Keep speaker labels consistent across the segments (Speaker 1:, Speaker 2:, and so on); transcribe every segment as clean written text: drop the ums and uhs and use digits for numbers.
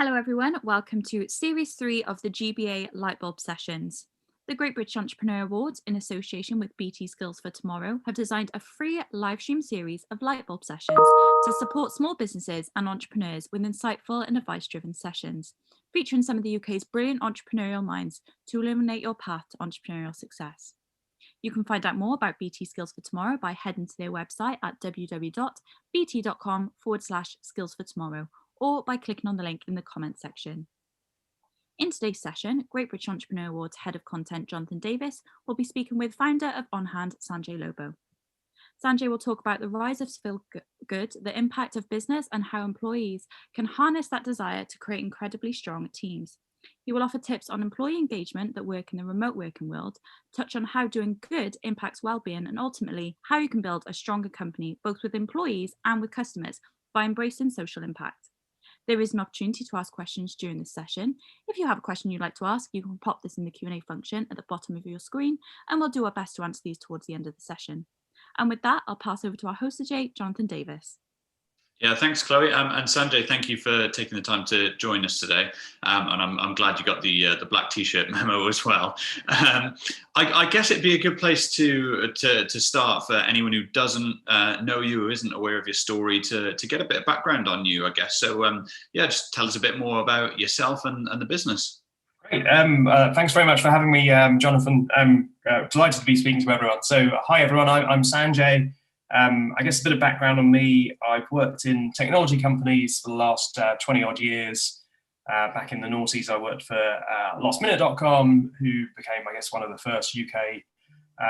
Speaker 1: Hello everyone, welcome to Series 3 of the GBA Lightbulb Sessions. The Great British Entrepreneur Awards, in association with BT Skills for Tomorrow, have designed a free live stream series of Lightbulb Sessions to support small businesses and entrepreneurs with insightful and advice-driven sessions, featuring some of the UK's brilliant entrepreneurial minds to illuminate your path to entrepreneurial success. You can find out more about BT Skills for Tomorrow by heading to their website at www.bt.com/skills for tomorrow, or by clicking on the link in the comments section. In today's session, Great British Entrepreneur Awards Head of Content Jonathan Davis will be speaking with founder of onHand, Sanjay Lobo. Sanjay will talk about the rise of feel good, the impact of business, and how employees can harness that desire to create incredibly strong teams. He will offer tips on employee engagement that work in the remote working world, touch on how doing good impacts well-being, and ultimately how you can build a stronger company, both with employees and with customers, by embracing social impact. There is an opportunity to ask questions during this session. If you have a question you'd like to ask, you can pop this in the Q&A function at the bottom of your screen, and we'll do our best to answer these towards the end of the session. And with that, I'll pass over to our host today, Jonathan Davis.
Speaker 2: Yeah, thanks, Chloe. And Sanjay, thank you for taking the time to join us today. And I'm glad you got the black T-shirt memo as well. I guess it'd be a good place to start for anyone who doesn't know you, who isn't aware of your story, to get a bit of background on you, I guess. So yeah, just tell us a bit more about yourself and the business.
Speaker 3: Great. Thanks very much for having me, Jonathan. Delighted to be speaking to everyone. So hi, everyone. I'm Sanjay. I guess a bit of background on me. I've worked in technology companies for the last 20 odd years. Back in the noughties, I worked for lastminute.com, who became, I guess, one of the first UK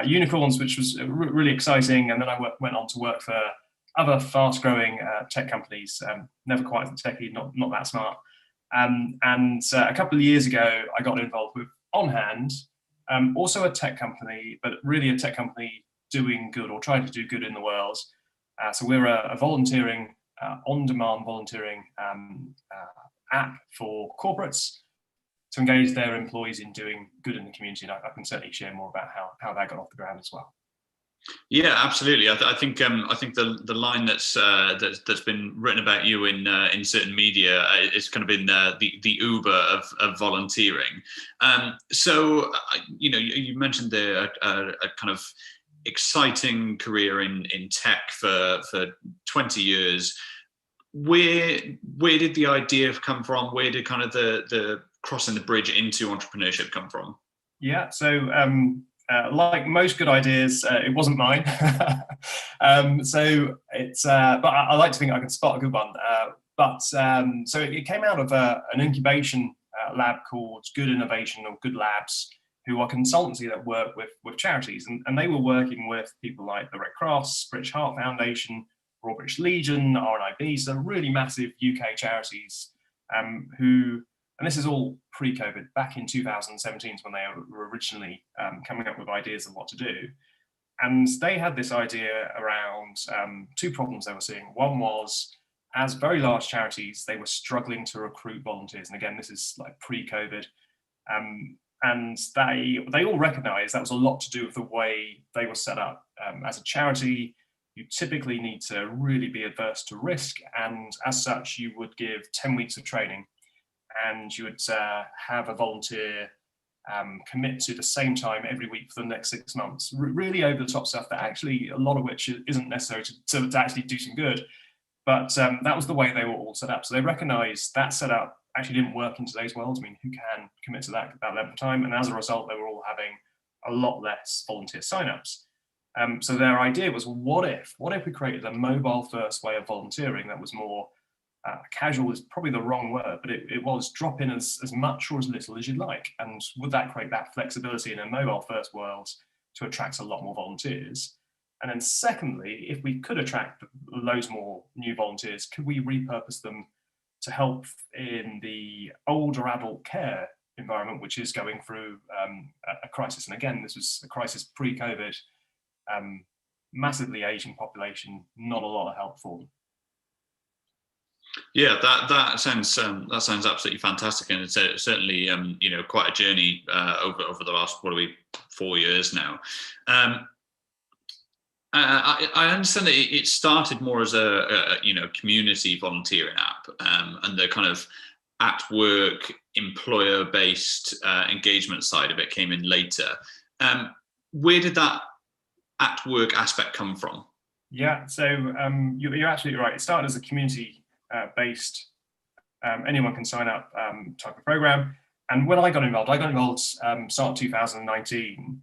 Speaker 3: unicorns, which was really exciting. And then I went on to work for other fast growing tech companies, never quite as techy, not that smart. And a couple of years ago, I got involved with onHand, also a tech company, but really a tech company doing good or trying to do good in the world. So we're a volunteering, on-demand volunteering app for corporates to engage their employees in doing good in the community. And I can certainly share more about how that got off the ground as well.
Speaker 2: Yeah, absolutely. I think the line that's been written about you in certain media is kind of been the Uber of volunteering. So you mentioned a kind of exciting career in tech for 20 years. Where did the idea come from? Where did kind of the crossing the bridge into entrepreneurship come from?
Speaker 3: Yeah, so like most good ideas, it wasn't mine. So it's but I like to think I can spot a good one. So it came out of an incubation lab called Good Innovation or Good Labs, who are consultancy that work with charities. And they were working with people like the Red Cross, British Heart Foundation, Royal British Legion, RNIB, so really massive UK charities who, and this is all pre-COVID, back in 2017 when they were originally coming up with ideas of what to do. And they had this idea around two problems they were seeing. One was, as very large charities, they were struggling to recruit volunteers. And again, this is like pre-COVID. And they all recognized that was a lot to do with the way they were set up. As a charity, you typically need to really be adverse to risk. And as such, you would give 10 weeks of training and you would have a volunteer commit to the same time every week for the next 6 months. Really over the top stuff that actually, a lot of which isn't necessary to actually do some good. But that was the way they were all set up. So they recognized that setup actually didn't work in today's world. I mean, who can commit to that length of time? And as a result, they were all having a lot less volunteer signups. So their idea was, what if we created a mobile first way of volunteering that was more casual is probably the wrong word, but it was drop in as much or as little as you'd like. And would that create that flexibility in a mobile first world to attract a lot more volunteers? And then secondly, if we could attract loads more new volunteers, could we repurpose them to help in the older adult care environment, which is going through a crisis? And again, this was a crisis pre-COVID, massively aging population, not a lot of help for them.
Speaker 2: Yeah, that sounds absolutely fantastic, and it's certainly quite a journey over the last 4 years now. I understand that it started more as a community volunteering app, and the kind of at work, employer-based engagement side of it came in later. Where did that at work aspect come from?
Speaker 3: Yeah, so you're absolutely right. It started as a community-based, anyone can sign up type of program. And when I got involved start of 2019.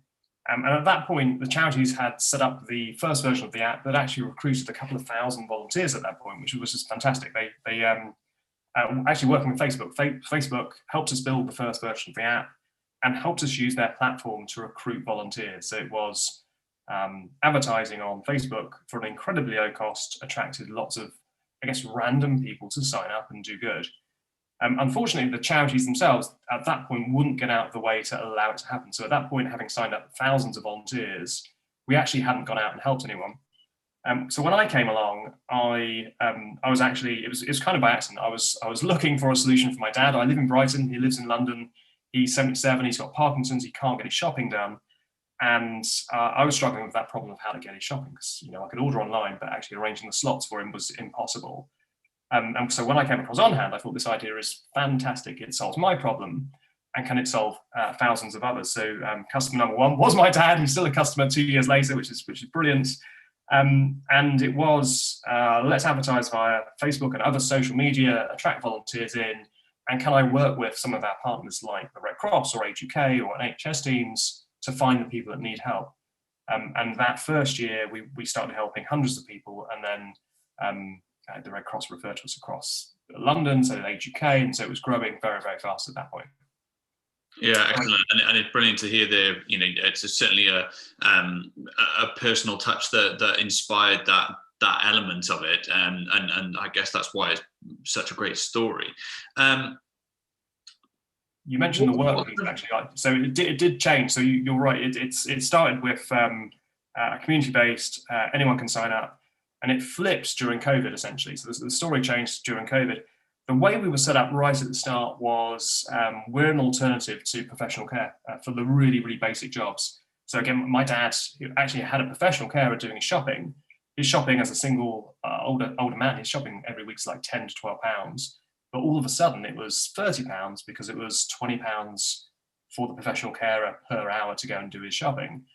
Speaker 3: And at that point, the charities had set up the first version of the app that actually recruited a couple of thousand volunteers at that point, which was just fantastic. They actually working with Facebook. Facebook helped us build the first version of the app and helped us use their platform to recruit volunteers. So it was advertising on Facebook for an incredibly low cost, attracted lots of, I guess, random people to sign up and do good. Unfortunately, the charities themselves at that point wouldn't get out of the way to allow it to happen. So at that point, having signed up thousands of volunteers, we actually hadn't gone out and helped anyone. So when I came along, I was actually, it was kind of by accident. I was looking for a solution for my dad. I live in Brighton, he lives in London. He's 77, he's got Parkinson's, he can't get his shopping done. And I was struggling with that problem of how to get his shopping, because I could order online, but actually arranging the slots for him was impossible. And so when I came across onHand, I thought this idea is fantastic. It solves my problem, and can it solve thousands of others? So customer number one was my dad. He's still a customer 2 years later, which is brilliant. And it was let's advertise via Facebook and other social media, attract volunteers in, and can I work with some of our partners like the Red Cross or Age UK or NHS teams to find the people that need help. And that first year, we started helping hundreds of people, and then the Red Cross referred to us across London, so Age UK, and so it was growing very, very fast at that point.
Speaker 2: Yeah, excellent, and it's brilliant to hear there. It's certainly a personal touch that inspired that element of it, and I guess that's why it's such a great story.
Speaker 3: You mentioned the work piece, actually, so it did change. So you're right. It started with a community-based, anyone can sign up, and it flipped during COVID, essentially. So the story changed during COVID. The way we were set up right at the start was we're an alternative to professional care for the really, really basic jobs. So again, my dad actually had a professional carer doing his shopping. His shopping as a single older man, his shopping every week's like 10 to 12 pounds. But all of a sudden it was 30 pounds because it was 20 pounds for the professional carer per hour to go and do his shopping,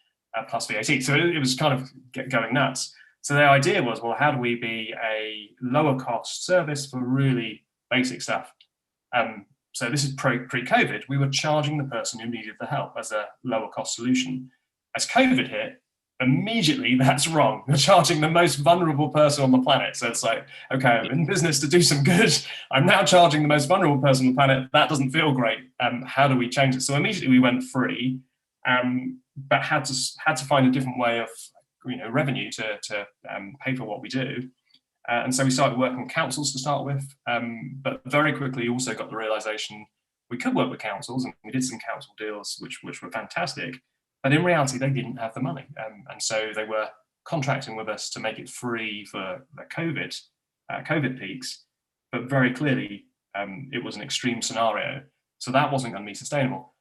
Speaker 3: plus VAT. So it was kind of going nuts. So the idea was, well, how do we be a lower cost service for really basic stuff? So this is pre-COVID. We were charging the person who needed the help as a lower cost solution. As COVID hit, immediately that's wrong. You're charging the most vulnerable person on the planet. So it's like, okay, I'm in business to do some good. I'm now charging the most vulnerable person on the planet. That doesn't feel great. How do we change it? So immediately we went free, but had to find a different way of revenue to pay for what we do. And so we started working with councils to start with, but very quickly also got the realization we could work with councils, and we did some council deals which were fantastic. But in reality, they didn't have the money. And so they were contracting with us to make it free for the COVID peaks. But very clearly, it was an extreme scenario. So that wasn't going to be sustainable.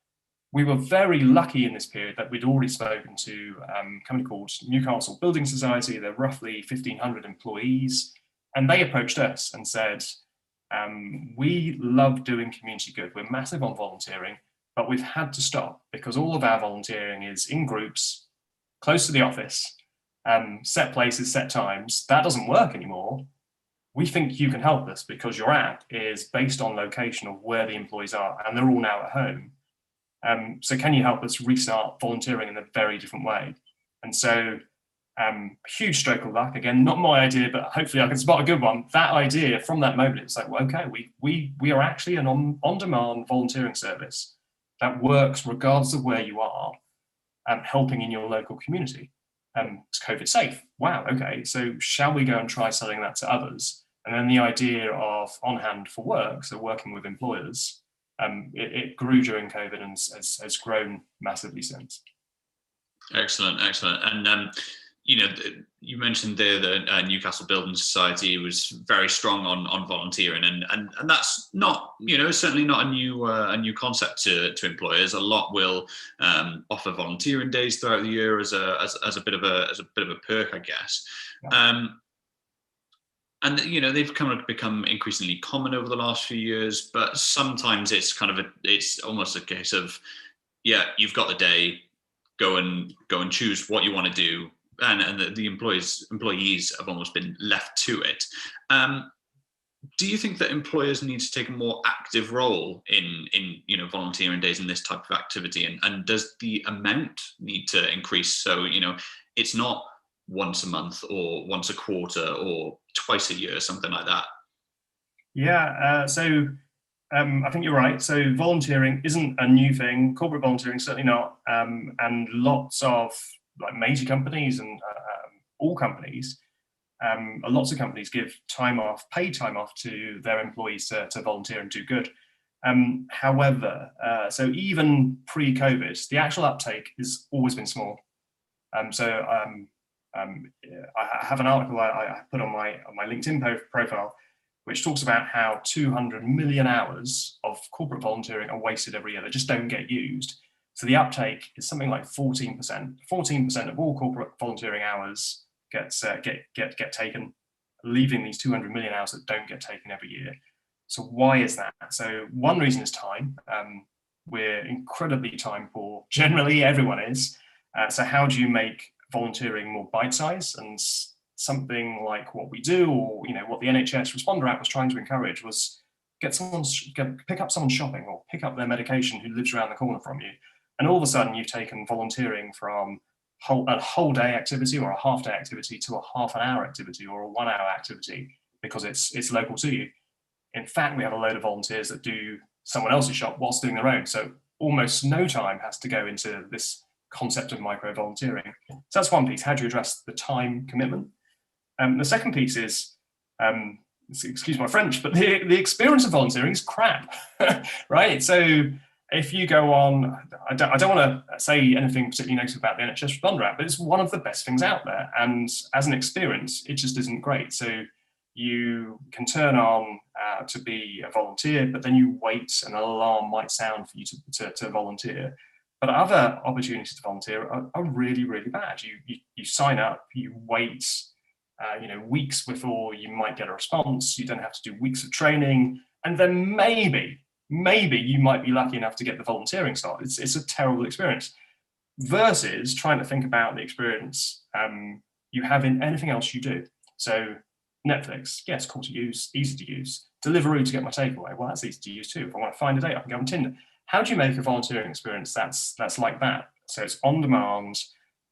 Speaker 3: We were very lucky in this period that we'd already spoken to a company called Newcastle Building Society. They're roughly 1,500 employees. And they approached us and said, we love doing community good. We're massive on volunteering. But we've had to stop because all of our volunteering is in groups, close to the office, set places, set times. That doesn't work anymore. We think you can help us because your app is based on location of where the employees are, and they're all now at home. So can you help us restart volunteering in a very different way? And so huge stroke of luck. Again, not my idea, but hopefully I can spot a good one. That idea from that moment, it's like, well, okay, we are actually an on-demand volunteering service that works regardless of where you are, helping in your local community. It's COVID safe. Wow, okay, so shall we go and try selling that to others? And then the idea of onHand for work, so working with employers, it grew during COVID and has grown massively since.
Speaker 2: Excellent. And you mentioned there that Newcastle Building Society was very strong on volunteering, and that's not, certainly not a new concept to employers. A lot will offer volunteering days throughout the year as a bit of a perk, I guess. And they've kind of become increasingly common over the last few years, but sometimes it's it's almost a case of, yeah, you've got the day, go and choose what you want to do, and the employees have almost been left to it. Do you think that employers need to take a more active role in volunteering days in this type of activity, and does the amount need to increase, so it's not once a month or once a quarter or twice a year, something like that?
Speaker 3: Yeah, so I think you're right. So volunteering isn't a new thing. Corporate volunteering, certainly not. And lots of major companies and all companies, lots of companies give time off, paid time off to their employees to volunteer and do good. However, so even pre-COVID, the actual uptake has always been small. I have an article I put on my LinkedIn profile, which talks about how 200 million hours of corporate volunteering are wasted every year. They just don't get used. So the uptake is something like 14%. 14% of all corporate volunteering hours get taken, leaving these 200 million hours that don't get taken every year. So why is that? So one reason is time. We're incredibly time poor. Generally, everyone is. So how do you make volunteering more bite-sized? And something like what we do, or what the NHS Responder Act was trying to encourage, was pick up someone shopping or pick up their medication who lives around the corner from you, and all of a sudden you've taken volunteering from a whole day activity or a half day activity to a half an hour activity or a 1 hour activity because it's local to you. In fact, we have a load of volunteers that do someone else's shop whilst doing their own, so almost no time has to go into this concept of micro volunteering. So that's one piece. How do you address the time commitment? The second piece is, excuse my French, but the experience of volunteering is crap, right? So if you go on, I don't want to say anything particularly negative about the NHS Responder Act, but it's one of the best things out there. And as an experience, it just isn't great. So you can turn on to be a volunteer, but then you wait, an alarm might sound for you to volunteer. But other opportunities to volunteer are really, really bad. You sign up, you wait, weeks before you might get a response. You don't have to do weeks of training, and then maybe you might be lucky enough to get the volunteering slot. It's a terrible experience. Versus trying to think about the experience you have in anything else you do. So Netflix, yes, cool to use, easy to use. Deliveroo to get my takeaway, well, that's easy to use too. If I want to find a date, I can go on Tinder. How do you make a volunteering experience that's like that? So it's on demand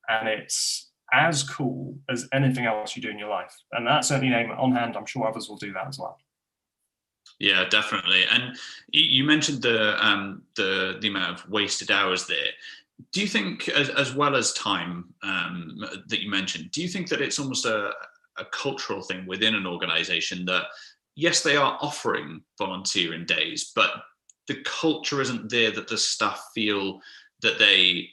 Speaker 3: and it's as cool as anything else you do in your life. And that's certainly an aim at onHand. I'm sure others will do that as well.
Speaker 2: Yeah, definitely. And you mentioned the amount of wasted hours there. Do you think, as well as time that you mentioned, do you think that it's almost a cultural thing within an organization that, yes, they are offering volunteering days, but the culture isn't there that the staff feel that they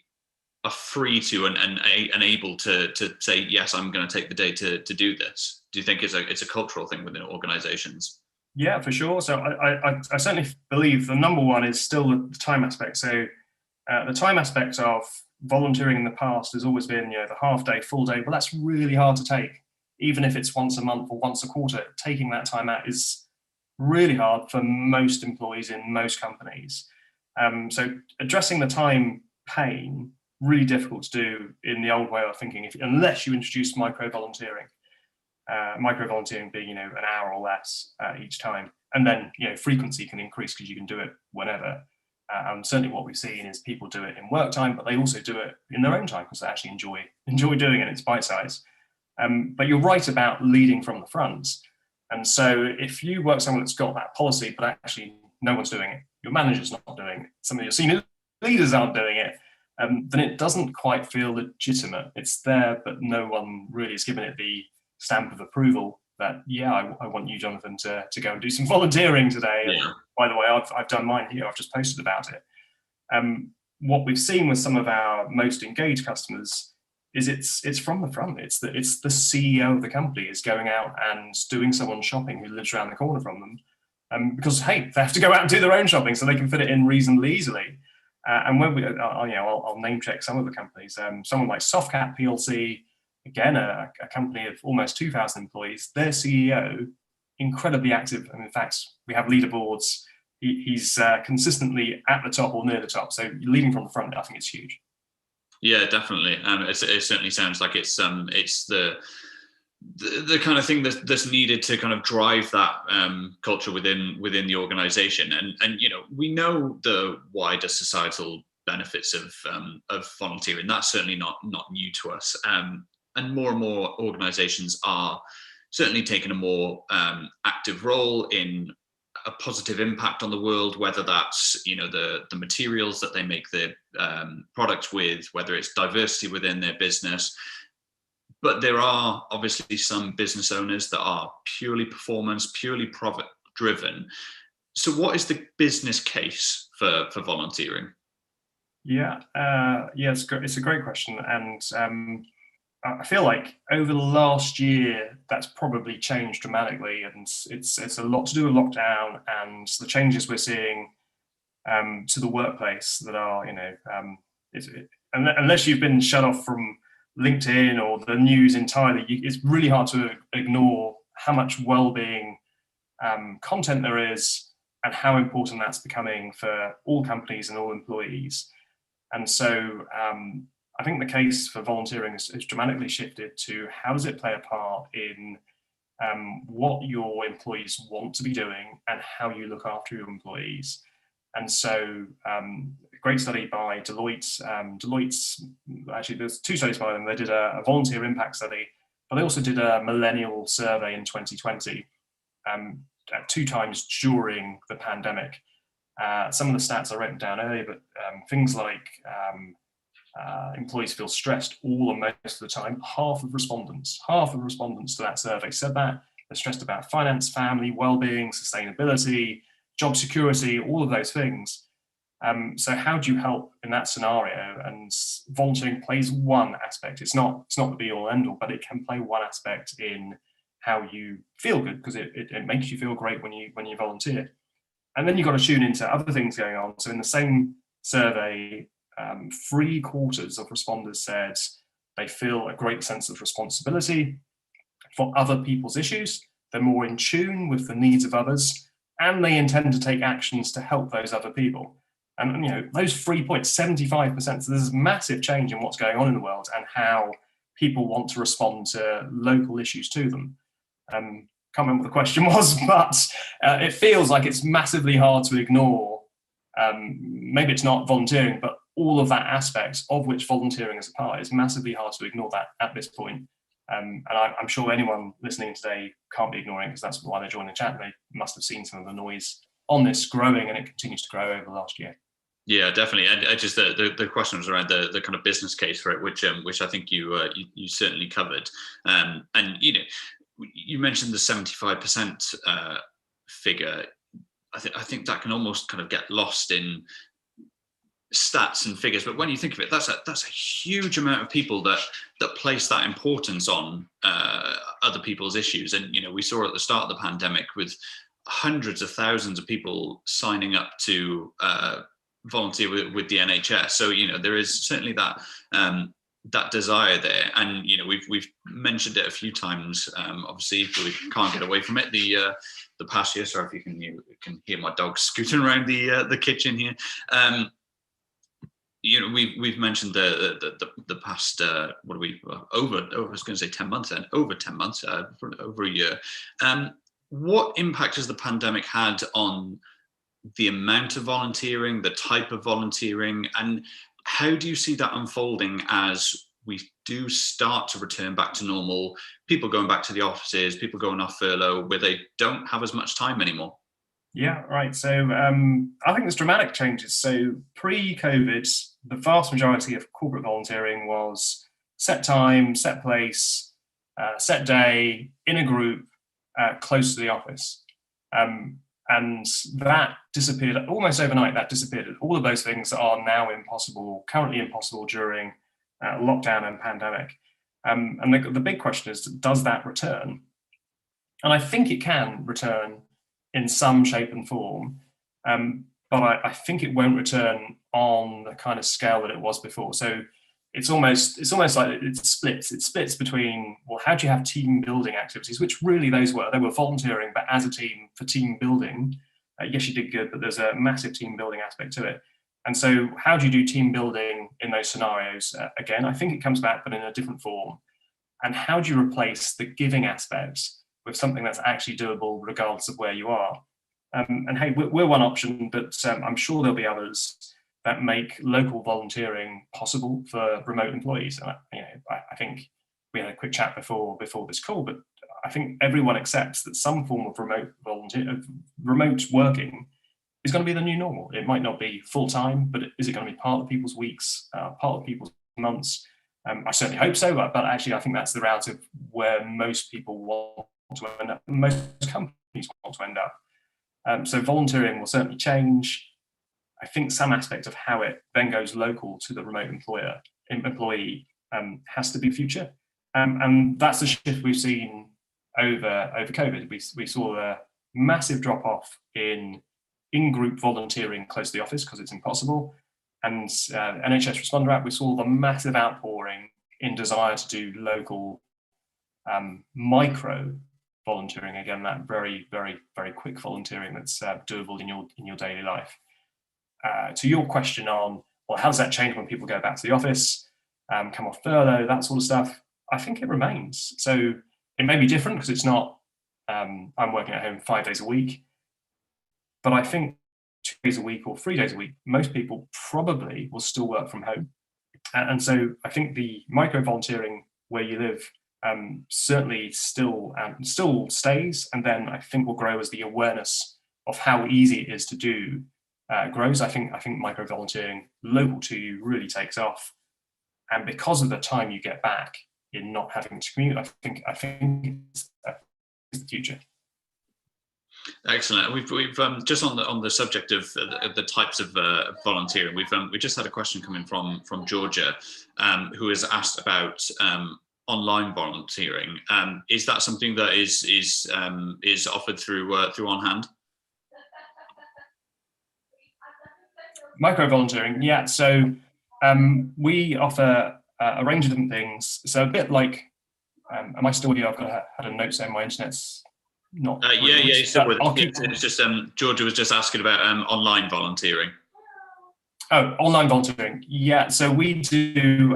Speaker 2: are free to and able to say, yes, I'm going to take the day to do this? Do you think it's a cultural thing within organizations?
Speaker 3: Yeah, for sure. So I certainly believe the number one is still the time aspect. So the time aspect of volunteering in the past has always been, the half day, full day. Well, that's really hard to take, even if it's once a month or once a quarter. Taking that time out is really hard for most employees in most companies. So addressing the time pain, really difficult to do in the old way of thinking, unless you introduce micro volunteering. Micro volunteering being, an hour or less each time. And then, frequency can increase because you can do it whenever. Certainly what we've seen is people do it in work time, but they also do it in their own time because they actually enjoy doing it. It's bite-sized. But you're right about leading from the front. And so if you work somewhere that's got that policy, but actually no one's doing it, your manager's not doing it, some of your senior leaders aren't doing it, then it doesn't quite feel legitimate. It's there, but no one really has given it the stamp of approval that, yeah, I want you, Jonathan, to go and do some volunteering today. Yeah. And by the way, I've done mine here. I've just posted about it. What we've seen with some of our most engaged customers is it's from the front. It's the CEO of the company is going out and doing someone shopping who lives around the corner from them, because hey, they have to go out and do their own shopping, so they can fit it in reasonably easily. And when I'll name check some of the companies. Someone like Softcat PLC, again, a company of almost 2,000 employees, their CEO, incredibly active. And in fact, we have leaderboards. He's consistently at the top or near the top. So leading from the front, I think it's huge.
Speaker 2: Yeah, definitely. It certainly sounds like it's the kind of thing that's needed to kind of drive that culture within the organization. And we know the wider societal benefits of volunteering. That's certainly not new to us. And more organizations are certainly taking a more active role in a positive impact on the world, whether that's the materials that they make their products with, whether it's diversity within their business. But there are obviously some business owners that are purely performance, purely profit driven. So what is the business case for volunteering?
Speaker 3: Yeah, it's a great question. And I feel like over the last year, that's probably changed dramatically. And it's a lot to do with lockdown and the changes we're seeing to the workplace that are, unless you've been shut off from LinkedIn or the news entirely, it's really hard to ignore how much well-being content there is and how important that's becoming for all companies and all employees. And so I think the case for volunteering has dramatically shifted to how does it play a part in what your employees want to be doing and how you look after your employees. And so a great study by Deloitte. Deloitte's, actually there's two studies by them. They did a volunteer impact study, but they also did a millennial survey in 2020, 2 times during the pandemic. Some of the stats I wrote down earlier, but things like employees feel stressed all and most of the time. Half of respondents to that survey said that. They're stressed about finance, family, well-being, sustainability, job security, all of those things. So how do you help in that scenario? And volunteering plays one aspect. It's not the be all end all, but it can play one aspect in how you feel good, because it makes you feel great when you volunteer. And then you've got to tune into other things going on. So in the same survey, 3/4 of responders said they feel a great sense of responsibility for other people's issues. They're more in tune with the needs of others, and they intend to take actions to help those other people. And those 3 points, 75%. So there's a massive change in what's going on in the world and how people want to respond to local issues to them. Can't remember what the question was, but it feels like it's massively hard to ignore. Maybe it's not volunteering, but all of that aspect of which volunteering is a part is massively hard to ignore that at this point. And I'm sure anyone listening today can't be ignoring, because that's why they joined the chat. They must have seen some of the noise on this growing, and it continues to grow over the last year.
Speaker 2: Yeah, definitely. And just the question was around the kind of business case for it, which I think you certainly covered. And you mentioned the 75% figure. I think that can almost kind of get lost in stats and figures, but when you think of it, that's a huge amount of people that place that importance on other people's issues. And we saw at the start of the pandemic with hundreds of thousands of people signing up to volunteer with the NHS. So there is certainly that desire there, and we've mentioned it a few times. Obviously, we can't get away from it. The past year, sorry if you can hear my dog scooting around the kitchen here. We've mentioned the past what are we over I was going to say 10 months, and over 10 months, for over a year. What impact has the pandemic had on the amount of volunteering, the type of volunteering, and how do you see that unfolding as we do start to return back to normal, people going back to the offices, people going off furlough where they don't have as much time anymore?
Speaker 3: Yeah, right. So I think there's dramatic changes. So pre-COVID, the vast majority of corporate volunteering was set time, set place, set day, in a group, close to the office. And that disappeared almost overnight. That disappeared. All of those things are now currently impossible during lockdown and pandemic. And the big question is, does that return? And I think it can return in some shape and form, but I think it won't return on the kind of scale that it was before. So it's almost like it splits between, well, how do you have team building activities, which really they were volunteering, but as a team for team building. Yes, you did good, but there's a massive team building aspect to it. And so how do you do team building in those scenarios? Again, I think it comes back, but in a different form. And how do you replace the giving aspects with something that's actually doable regardless of where you are? And hey, we're one option, but I'm sure there'll be others that make local volunteering possible for remote employees. And I think we had a quick chat before this call, but I think everyone accepts that some form of remote working is going to be the new normal. It might not be full time, but is it going to be part of people's weeks, part of people's months? I certainly hope so, but actually I think that's the route of where most people want to end up, most companies want to end up. So volunteering will certainly change. I think some aspect of how it then goes local to the remote employee has to be future. And that's the shift we've seen over COVID. We saw a massive drop off in-group volunteering close to the office because it's impossible. And NHS Responder app, we saw the massive outpouring in desire to do local micro volunteering. Again, that very, very, very quick volunteering that's doable in your daily life. To your question on, well, how does that change when people go back to the office, come off furlough, that sort of stuff? I think it remains. So it may be different because it's not, I'm working at home 5 days a week, but I think 2 days a week or 3 days a week, most people probably will still work from home. And so I think the micro volunteering where you live certainly still stays, and then I think will grow as the awareness of how easy it is to do grows. I think micro volunteering local to you really takes off, and because of the time you get back in not having to commute, I think it's the future.
Speaker 2: Excellent. We've just on the subject of the types of volunteering. We just had a question coming from Georgia, who has asked about online volunteering. Is that something that is offered through onHand?
Speaker 3: Micro volunteering, yeah. So we offer a range of different things. So a bit like, am I still with you? I've had a note saying my internet's not.
Speaker 2: Yeah, still with it. It's just Georgia was just asking about online volunteering.
Speaker 3: Oh, online volunteering. Yeah, so we do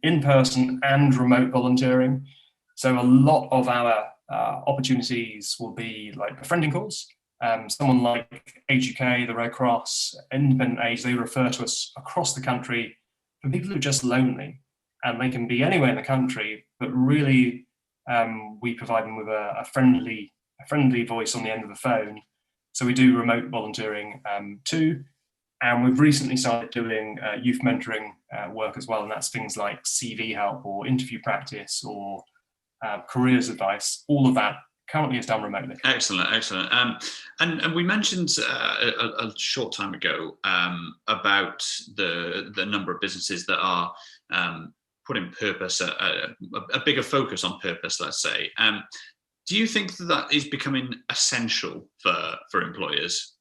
Speaker 3: in-person and remote volunteering. So a lot of our opportunities will be like befriending calls. Someone like Age UK, the Red Cross, Independent Age, they refer to us across the country for people who are just lonely, and they can be anywhere in the country, but really we provide them with a friendly voice on the end of the phone. So we do remote volunteering too. And we've recently started doing youth mentoring work as well, and that's things like CV help or interview practice or careers advice. All of that currently is done remotely.
Speaker 2: Excellent. And we mentioned a short time ago about the number of businesses that are putting purpose, a bigger focus on purpose, let's say. Do you think that is becoming essential for employers?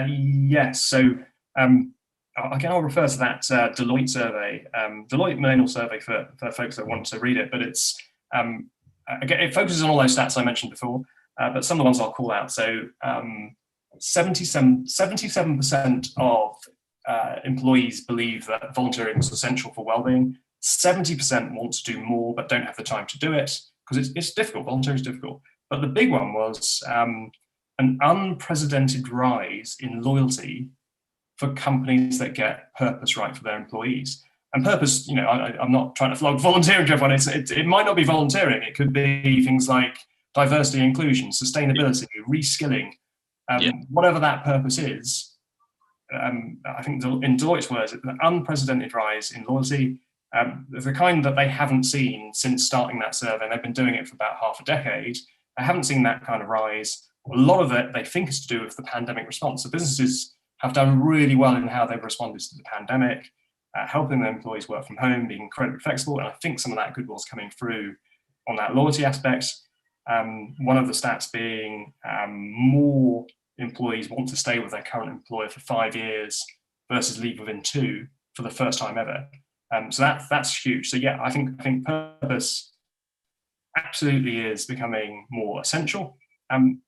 Speaker 2: Yes.
Speaker 3: So again, I'll refer to that Deloitte survey, Deloitte Millennial Survey for folks that want to read it. But it's again, it focuses on all those stats I mentioned before. But some of the ones I'll call out. So 77% of employees believe that volunteering is essential for wellbeing. 70% want to do more but don't have the time to do it because it's difficult. Volunteering is difficult. But the big one was an unprecedented rise in loyalty for companies that get purpose right for their employees. And purpose, I'm not trying to flog volunteering to everyone. It might not be volunteering. It could be things like diversity, inclusion, sustainability, reskilling, whatever that purpose is. I think in Deloitte's words, an unprecedented rise in loyalty, the kind that they haven't seen since starting that survey. They've been doing it for about half a decade. They haven't seen that kind of rise. A lot of it they think is to do with the pandemic response. So businesses have done really well in how they've responded to the pandemic, helping their employees work from home, being incredibly flexible. And I think some of that goodwill is coming through on that loyalty aspect. One of the stats being more employees want to stay with their current employer for 5 years versus leave within 2 for the first time ever. So that's huge. So yeah, I think purpose absolutely is becoming more essential. And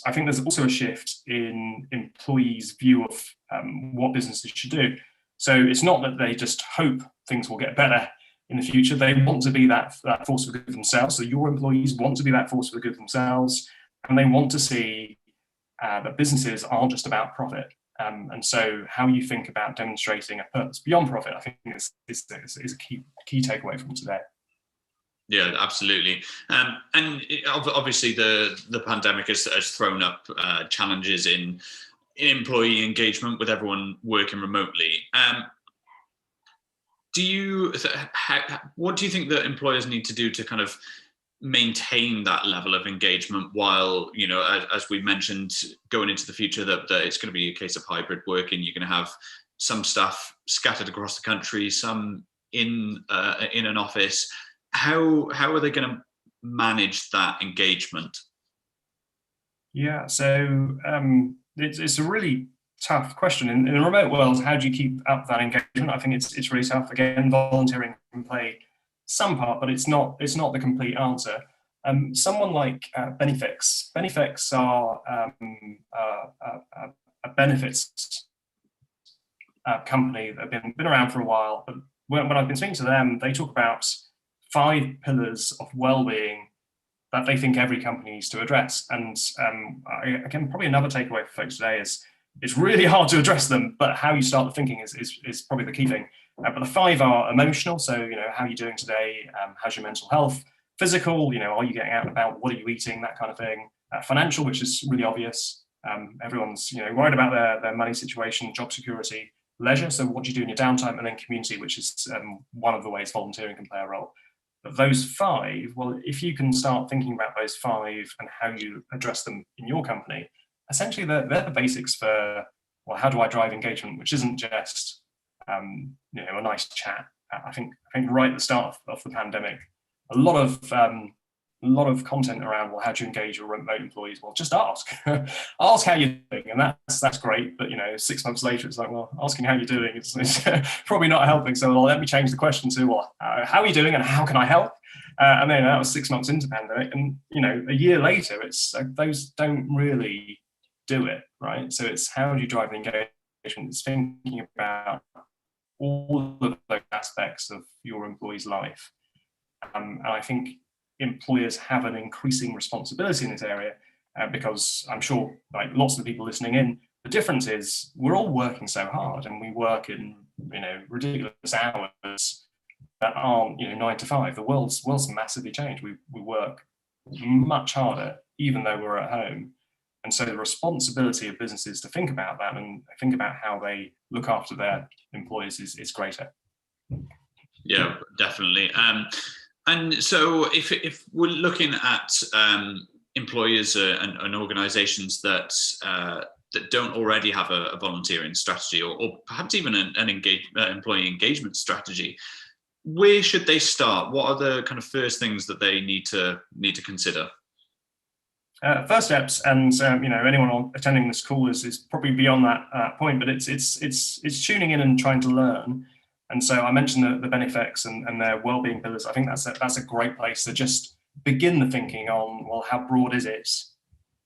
Speaker 3: I think there's also a shift in employees' view of what businesses should do. So it's not that they just hope things will get better in the future. They want to be that force for good themselves. So your employees want to be that force for good themselves, and they want to see that businesses aren't just about profit. And so how you think about demonstrating a purpose beyond profit, I think is a key takeaway from today.
Speaker 2: Yeah, absolutely. And obviously the pandemic has thrown up challenges in employee engagement with everyone working remotely. What do you think that employers need to do to kind of maintain that level of engagement while, as we mentioned, going into the future, that it's going to be a case of hybrid working? You're going to have some staff scattered across the country, some in an office. How are they going to manage that engagement?
Speaker 3: Yeah, so it's a really tough question. In a remote world, how do you keep up that engagement? I think it's really tough. Again, volunteering can play some part, but it's not the complete answer. Someone like Benefix. Benefix are a benefits company that have been around for a while. But when I've been speaking to them, they talk about 5 pillars of well-being that they think every company needs to address. And again, probably another takeaway for folks today is it's really hard to address them, but how you start the thinking is probably the key thing. But the 5 are emotional. So, how are you doing today? How's your mental health? Physical, are you getting out and about? What are you eating? That kind of thing. Financial, which is really obvious. Everyone's, worried about their money situation, job security. Leisure, so what do you do in your downtime? And then community, which is one of the ways volunteering can play a role. But those 5, well, if you can start thinking about those 5 and how you address them in your company, essentially they're the basics for, well, how do I drive engagement, which isn't just a nice chat. I think right at the start of the pandemic, a lot of content around, well, how do you engage your remote employees? Well, just ask how you're doing, and that's great. But 6 months later, it's like, well, asking how you're doing is probably not helping. So let me change the question to, well, how are you doing, and how can I help? And then that was 6 months into pandemic, and a year later, it's those don't really do it, right? So it's how do you drive engagement? It's thinking about all of those aspects of your employee's life, and I think employers have an increasing responsibility in this area because I'm sure, like lots of the people listening in, the difference is we're all working so hard, and we work in ridiculous hours that aren't 9 to 5. The world's massively changed. We work much harder even though we're at home, and so the responsibility of businesses to think about that and think about how they look after their employees is greater.
Speaker 2: Yeah, definitely. And so if we're looking at employers and organizations that don't already have a volunteering strategy, or perhaps even an employee engagement strategy, where should they start? What are the kind of first things that they need to consider?
Speaker 3: First steps, and anyone attending this call is probably beyond that point, but it's tuning in and trying to learn. And so I mentioned the Benefix and their wellbeing pillars. I think that's a great place to just begin the thinking on, well, how broad is it?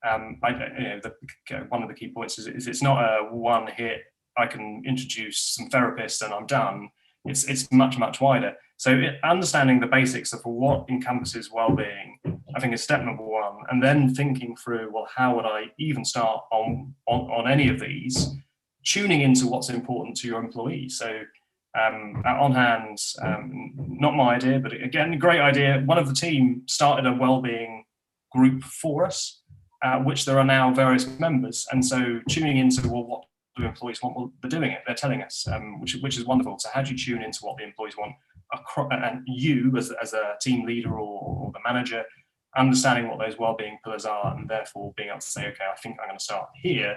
Speaker 3: One of the key points is it's not a one hit. I can introduce some therapists and I'm done. It's much, much wider. So understanding the basics of what encompasses well-being, I think, is step number 1. And then thinking through, well, how would I even start on any of these, tuning into what's important to your employees. So at onHand, not my idea, but again, a great idea. One of the team started a well-being group for us, which there are now various members. And so tuning into, well, what do employees want? Well, they're doing it. They're telling us, which is wonderful. So how do you tune into what the employees want? And you, as a team leader or the manager, understanding what those well-being pillars are, and therefore being able to say, okay, I think I'm going to start here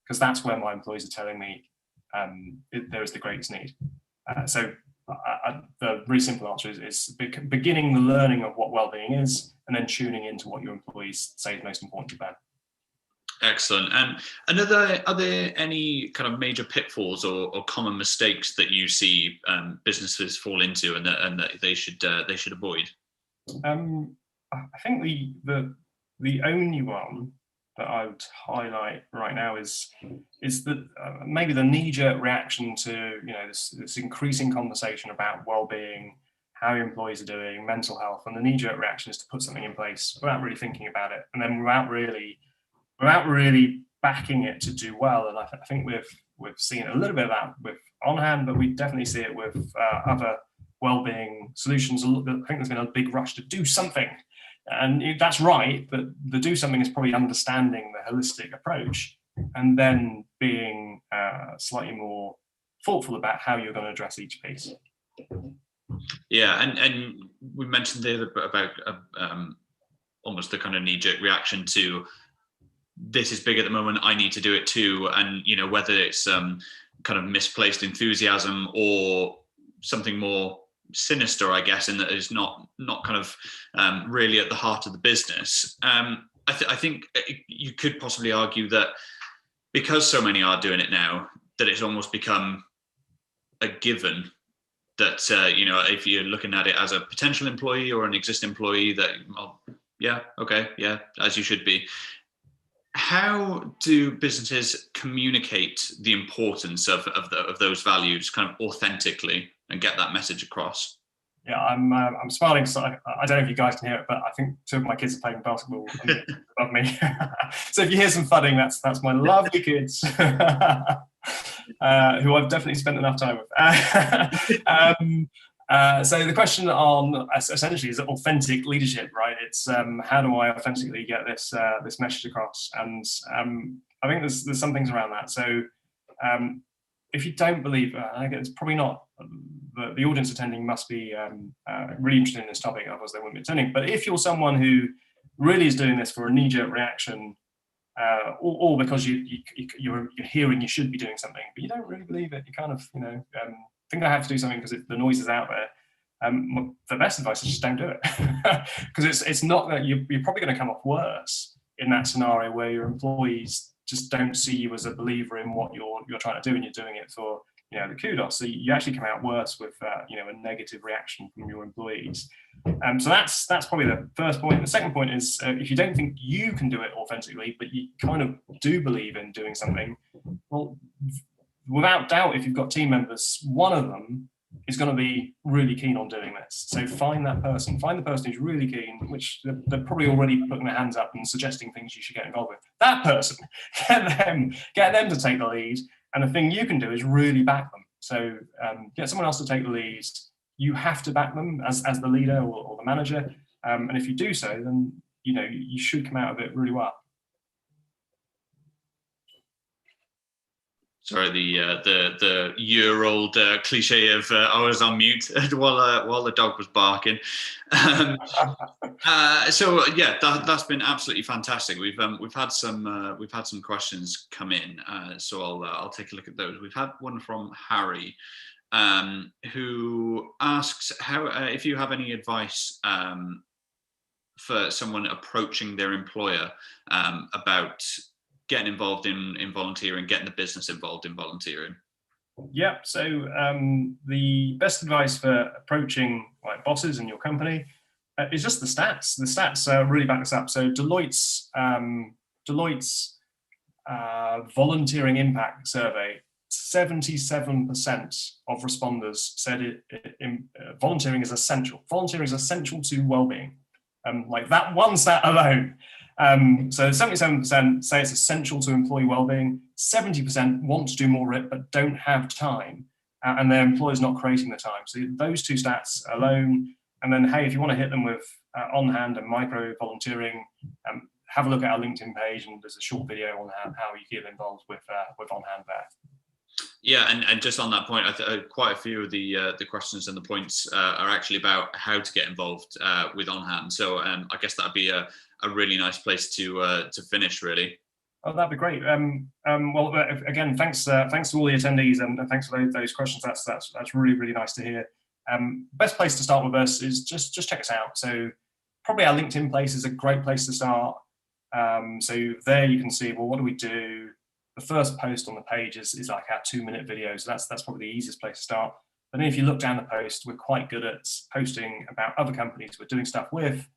Speaker 3: because that's where my employees are telling me there is the greatest need. So the really simple answer is beginning the learning of what well-being is, and then tuning into what your employees say is most important to them.
Speaker 2: Excellent. And are there any kind of major pitfalls or common mistakes that you see businesses fall into and that they should avoid?
Speaker 3: I think the only one that I would highlight right now is that maybe the knee-jerk reaction to this increasing conversation about well-being, how your employees are doing, mental health, and the knee-jerk reaction is to put something in place without really thinking about it, and then without really backing it to do well. And I think we've seen a little bit of that with onHand, but we definitely see it with other well-being solutions. I think there's been a big rush to do something. And that's right, but the do something is probably understanding the holistic approach and then being slightly more thoughtful about how you're going to address each piece.
Speaker 2: Yeah, and we mentioned there about almost the kind of knee-jerk reaction to this is big at the moment, I need to do it too, and whether it's kind of misplaced enthusiasm or something more sinister, I guess, in that it's not kind of really at the heart of the business. I think you could possibly argue that because so many are doing it now, that it's almost become a given that if you're looking at it as a potential employee or an existing employee, that as you should be. How do businesses communicate the importance of those values kind of authentically and get that message across?
Speaker 3: Yeah, I'm smiling. So I don't know if you guys can hear it, but I think two of my kids are playing basketball above me. So if you hear some thudding, that's my lovely kids, who I've definitely spent enough time with. So the question on essentially is authentic leadership, right? It's how do I authentically get this message across? And I think there's some things around that. So if you don't believe, it's probably not, the audience attending must be really interested in this topic, otherwise they wouldn't be attending. But if you're someone who really is doing this for a knee-jerk reaction, or because you're hearing you should be doing something, but you don't really believe it, you kind of think I have to do something because the noise is out there. The best advice is just don't do it, because it's not that you're probably going to come off worse in that scenario where your employees just don't see you as a believer in what you're trying to do, and you're doing it for the kudos. So you actually come out worse with a negative reaction from your employees. So that's probably the first point. The second point is if you don't think you can do it authentically, but you kind of do believe in doing something, well, without doubt, if you've got team members, one of them is going to be really keen on doing this. So find the person who's really keen, which they're probably already putting their hands up and suggesting things you should get involved with. That person, get them to take the lead. And the thing you can do is really back them. So get someone else to take the lead. You have to back them as the leader or the manager. And if you do so, then you should come out of it really well.
Speaker 2: Sorry, the year-old cliche of I was on mute while the dog was barking. So yeah, that's been absolutely fantastic. We've had some questions come in, so I'll take a look at those. We've had one from Harry, who asks how if you have any advice for someone approaching their employer about getting involved in volunteering, getting the business involved in volunteering.
Speaker 3: Yep. So the best advice for approaching bosses in your company is just the stats. The stats really back this up. So Deloitte's volunteering impact survey, 77% of responders said volunteering is essential. Volunteering is essential to well-being. That one stat alone. So 77% say it's essential to employee well-being. 70% want to do more of it but don't have time, and their employer's not creating the time. So those two stats alone, and then hey, if you want to hit them with onHand and micro volunteering, have a look at our LinkedIn page, and there's a short video on how you get involved with onHand there.
Speaker 2: Yeah, and just on that point, quite a few of the questions and the points are actually about how to get involved with onHand. So I guess that'd be a really nice place to finish, really.
Speaker 3: Oh, that'd be great. Well, again, thanks to all the attendees, and thanks for those questions. That's really, really nice to hear. Best place to start with us is just check us out. So probably our LinkedIn place is a great place to start. So there you can see, well, what do we do? The first post on the page is like our 2-minute video. So that's probably the easiest place to start. But then if you look down the post, we're quite good at posting about other companies we're doing stuff with.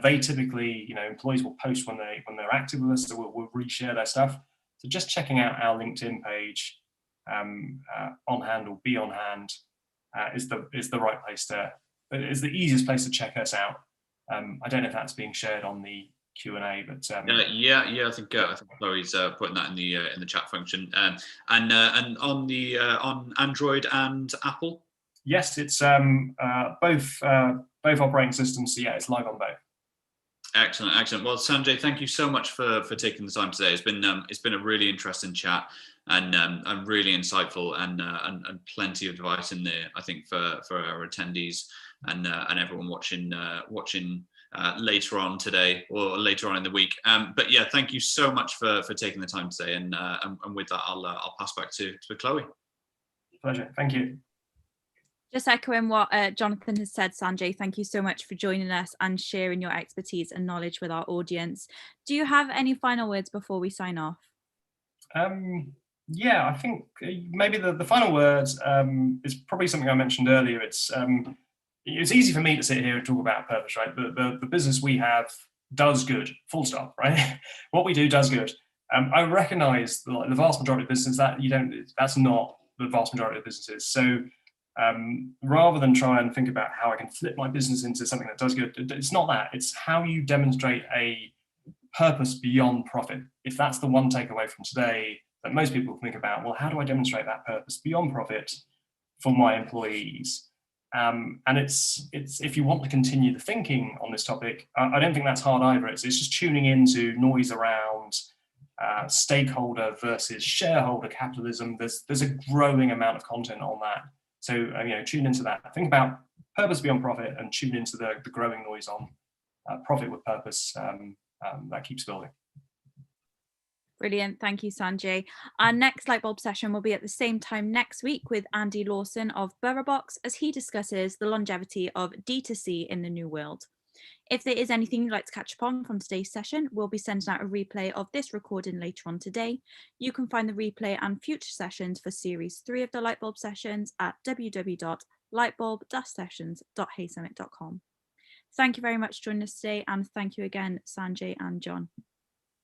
Speaker 3: They typically, employees will post when they're active with us, so we'll reshare their stuff. So just checking out our LinkedIn page, onHand or be onHand, is the right place is the easiest place to check us out. I don't know if that's being shared on the Q&A, but
Speaker 2: yeah, I think Chloe's putting that in the chat function, and on Android and Apple.
Speaker 3: Yes, it's both operating systems. So yeah, it's live on both.
Speaker 2: Excellent. Well, Sanjay, thank you so much for taking the time today. It's been a really interesting chat and really insightful and plenty of advice in there, I think, for our attendees and everyone watching later on today or later on in the week. But yeah, thank you so much for taking the time today. And with that, I'll pass back to Chloe.
Speaker 3: Pleasure. Thank you.
Speaker 1: Just echoing what Jonathan has said, Sanjay, thank you so much for joining us and sharing your expertise and knowledge with our audience. Do you have any final words before we sign off?
Speaker 3: Yeah, I think maybe the final words is probably something I mentioned earlier. It's easy for me to sit here and talk about purpose, right? The business we have does good, full stop, right? What we do does good. I recognize the vast majority of businesses that's not the vast majority of businesses. So rather than try and think about how I can flip my business into something that does good, it's not that. It's how you demonstrate a purpose beyond profit. If that's the one takeaway from today that most people think about, well, how do I demonstrate that purpose beyond profit for my employees? And it's if you want to continue the thinking on this topic, I don't think that's hard either. It's just tuning into noise around stakeholder versus shareholder capitalism. There's a growing amount of content on that. So tune into that. Think about purpose beyond profit and tune into the growing noise on profit with purpose. That keeps building.
Speaker 1: Brilliant. Thank you, Sanjay. Our next Lightbulb session will be at the same time next week with Andy Lawson of BoroBox as he discusses the longevity of D2C in the new world. If there is anything you'd like to catch up on from today's session, we'll be sending out a replay of this recording later on today. You can find the replay and future sessions for Series 3 of the Lightbulb sessions at www.lightbulb-sessions.haysummit.com. Thank you very much for joining us today, and thank you again, Sanjay and John.